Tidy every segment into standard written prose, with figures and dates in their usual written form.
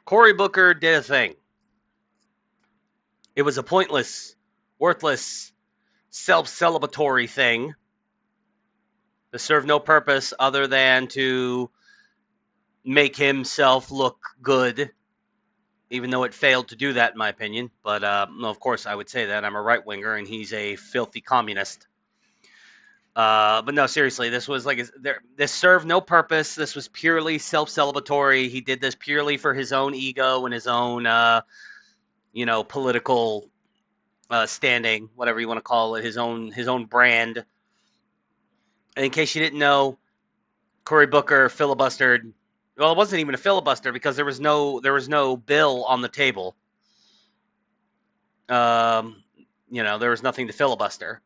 Cory Booker did a thing. It was a pointless, worthless, self-celebratory thing that served no purpose other than to make himself look good, even though it failed to do that, in my opinion. But, no, of course, I would say that. I'm a right-winger, and he's a filthy communist. But no, seriously, this was like this served no purpose. This was purely self-celebratory. He did this purely for his own ego and his own, political standing, whatever you want to call it, his own brand. And in case you didn't know, Cory Booker filibustered. Well, it wasn't even a filibuster because there was no bill on the table. There was nothing to filibuster.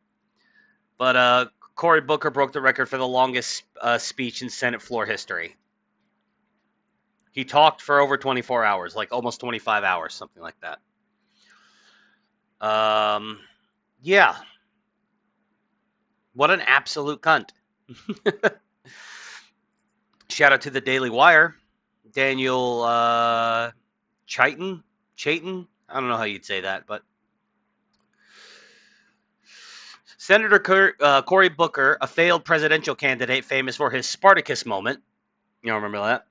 But Cory Booker broke the record for the longest speech in Senate floor history. He talked for over 24 hours, like almost 25 hours, something like that. Yeah. What an absolute cunt. Shout out to the Daily Wire. Daniel Chaitin? I don't know how you'd say that, but Senator Cory Booker, a failed presidential candidate famous for his Spartacus moment, you don't remember that,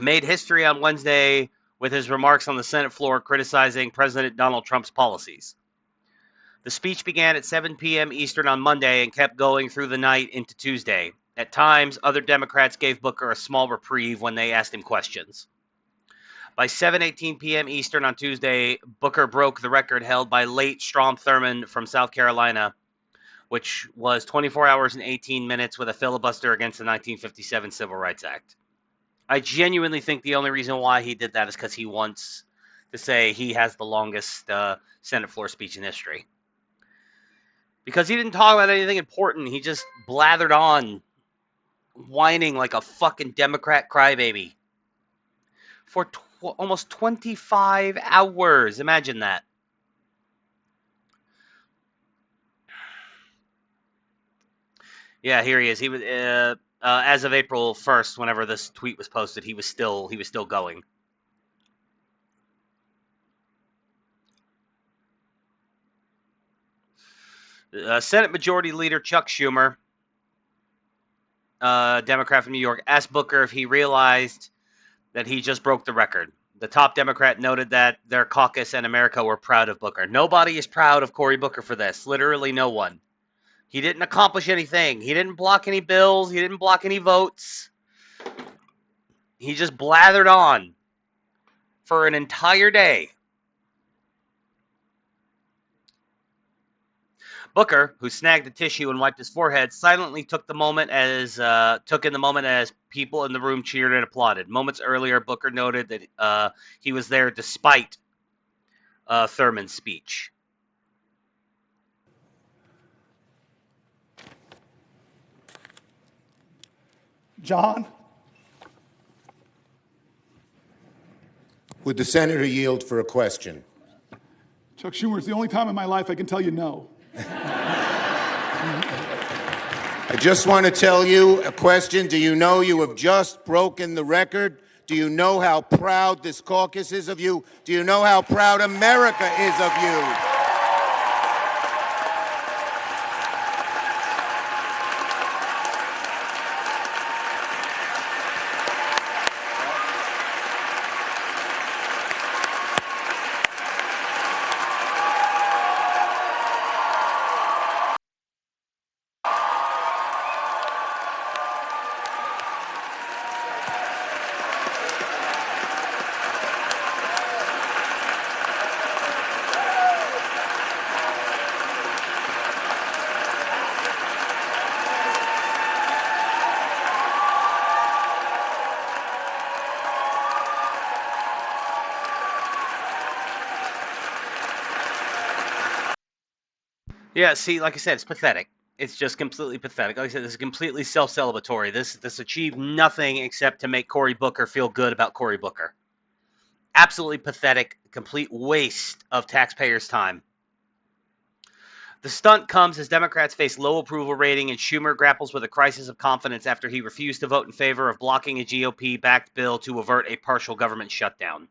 made history on Wednesday with his remarks on the Senate floor criticizing President Donald Trump's policies. The speech began at 7 p.m. Eastern on Monday and kept going through the night into Tuesday. At times, other Democrats gave Booker a small reprieve when they asked him questions. By 7:18 p.m. Eastern on Tuesday, Booker broke the record held by late Strom Thurmond from South Carolina, which was 24 hours and 18 minutes with a filibuster against the 1957 Civil Rights Act. I genuinely think the only reason why he did that is because he wants to say he has the longest Senate floor speech in history. Because he didn't talk about anything important. He just blathered on, whining like a fucking Democrat crybaby for almost 25 hours. Imagine that. Yeah, here he is. He was as of April 1st, whenever this tweet was posted, he was still going. Senate Majority Leader Chuck Schumer, Democrat from New York, asked Booker if he realized that he just broke the record. The top Democrat noted that their caucus and America were proud of Booker. Nobody is proud of Cory Booker for this. Literally no one. He didn't accomplish anything. He didn't block any bills. He didn't block any votes. He just blathered on for an entire day. Booker, who snagged a tissue and wiped his forehead, silently took in the moment as people in the room cheered and applauded. Moments earlier, Booker noted that he was there despite Thurmond's speech. John? Would the senator yield for a question? Chuck Schumer, it's the only time in my life I can tell you no. I just want to tell you a question. Do you know you have just broken the record? Do you know how proud this caucus is of you? Do you know how proud America is of you? Yeah, see, like I said, it's pathetic. It's just completely pathetic. Like I said, this is completely self-celebratory. This achieved nothing except to make Cory Booker feel good about Cory Booker. Absolutely pathetic, complete waste of taxpayers' time. The stunt comes as Democrats face low approval rating and Schumer grapples with a crisis of confidence after he refused to vote in favor of blocking a GOP-backed bill to avert a partial government shutdown.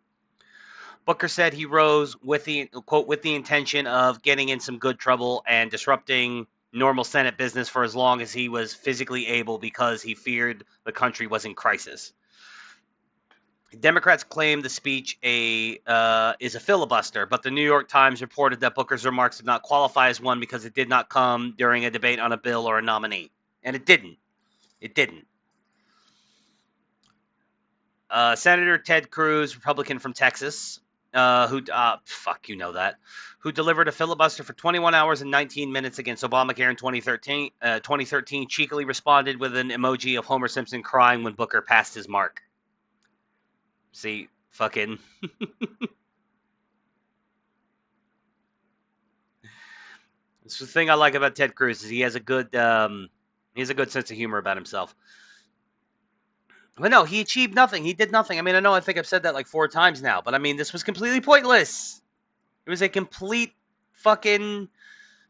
Booker said he rose with the, quote, with the intention of getting in some good trouble and disrupting normal Senate business for as long as he was physically able because he feared the country was in crisis. Democrats claim the speech is a filibuster, but the New York Times reported that Booker's remarks did not qualify as one because it did not come during a debate on a bill or a nominee. And it didn't. It didn't. Senator Ted Cruz, Republican from Texas, who delivered a filibuster for 21 hours and 19 minutes against Obamacare in 2013, cheekily responded with an emoji of Homer Simpson crying when Booker passed his mark. See, fucking. It's the thing I like about Ted Cruz is he has a good sense of humor about himself. But no, he achieved nothing. He did nothing. I mean, I think I've said that like 4 times now, but I mean, this was completely pointless. It was a complete fucking,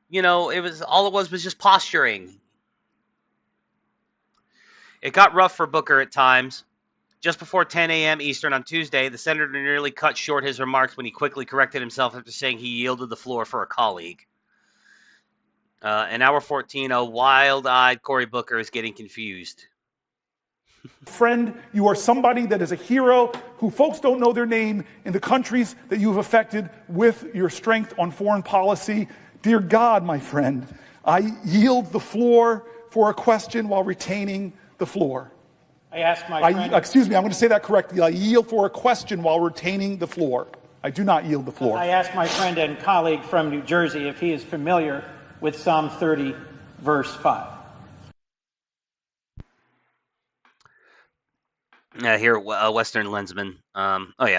it was just posturing. It got rough for Booker at times. Just before 10 a.m. Eastern on Tuesday, the senator nearly cut short his remarks when he quickly corrected himself after saying he yielded the floor for a colleague. In hour 14, a wild-eyed Cory Booker is getting confused. Friend, you are somebody that is a hero who folks don't know their name in the countries that you've affected with your strength on foreign policy. Dear God, my friend, I yield the floor for a question while retaining the floor. I ask my friend... Excuse me, I'm going to say that correctly. I yield for a question while retaining the floor. I do not yield the floor. I ask my friend and colleague from New Jersey if he is familiar with Psalm 30, verse 5. Here, Western Lensman.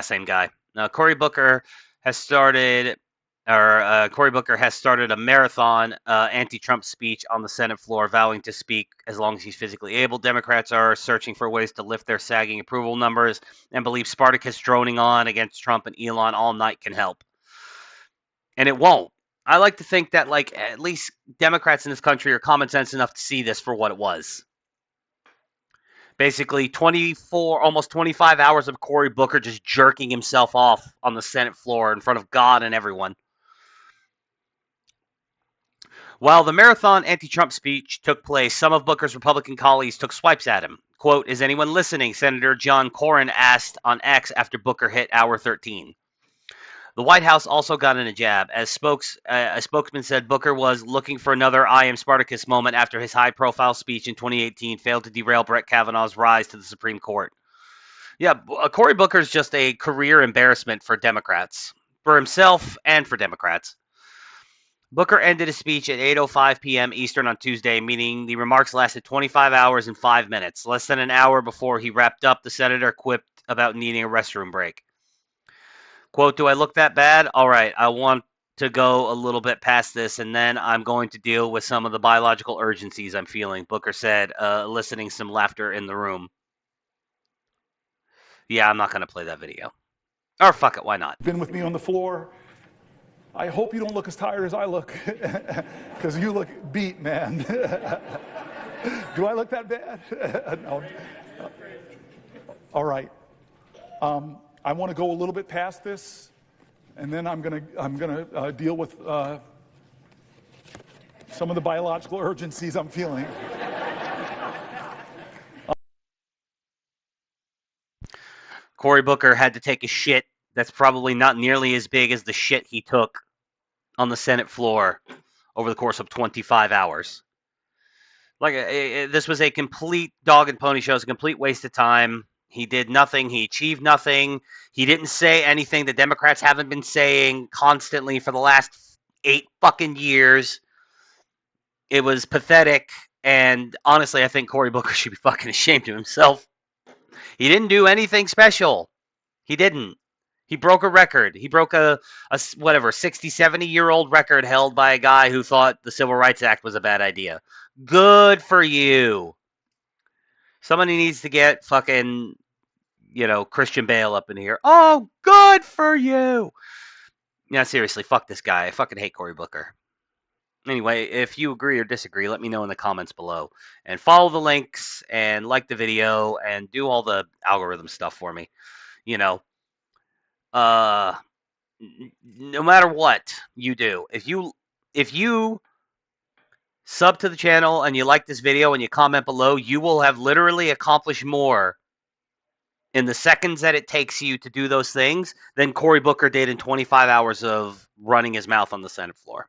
Same guy. Cory Booker has started a marathon anti-Trump speech on the Senate floor, vowing to speak as long as he's physically able. Democrats are searching for ways to lift their sagging approval numbers and believe Spartacus droning on against Trump and Elon all night can help. And it won't. I like to think that, at least Democrats in this country are common sense enough to see this for what it was. Basically, almost 25 hours of Cory Booker just jerking himself off on the Senate floor in front of God and everyone. While the marathon anti-Trump speech took place, some of Booker's Republican colleagues took swipes at him. Quote, "Is anyone listening?" Senator John Cornyn asked on X after Booker hit hour 13. The White House also got in a jab, as a spokesman said Booker was looking for another I am Spartacus moment after his high-profile speech in 2018 failed to derail Brett Kavanaugh's rise to the Supreme Court. Yeah, Cory Booker's just a career embarrassment for Democrats, for himself and for Democrats. Booker ended his speech at 8:05 p.m. Eastern on Tuesday, meaning the remarks lasted 25 hours and 5 minutes. Less than an hour before he wrapped up, the senator quipped about needing a restroom break. Quote, "Do I look that bad? All right, I want to go a little bit past this, and then I'm going to deal with some of the biological urgencies I'm feeling," Booker said, eliciting some laughter in the room. Yeah, I'm not going to play that video. Or fuck it, why not? Been with me on the floor. I hope you don't look as tired as I look, because you look beat, man. Do I look that bad? No. All right. I want to go a little bit past this, and then I'm gonna deal with some of the biological urgencies I'm feeling. Cory Booker had to take a shit that's probably not nearly as big as the shit he took on the Senate floor over the course of 25 hours. This was a complete dog and pony show. It was a complete waste of time. He did nothing. He achieved nothing. He didn't say anything the Democrats haven't been saying constantly for the last 8 fucking years. It was pathetic. And honestly, I think Cory Booker should be fucking ashamed of himself. He didn't do anything special. He didn't. He broke a record. He broke a 60, 70-year-old record held by a guy who thought the Civil Rights Act was a bad idea. Good for you. Somebody needs to get fucking, Christian Bale up in here. Oh, good for you. Yeah, seriously, fuck this guy. I fucking hate Cory Booker. Anyway, if you agree or disagree, let me know in the comments below. And follow the links and like the video and do all the algorithm stuff for me. You know, uh, no matter what you do, if you sub to the channel and you like this video and you comment below, you will have literally accomplished more in the seconds that it takes you to do those things than Cory Booker did in 25 hours of running his mouth on the Senate floor.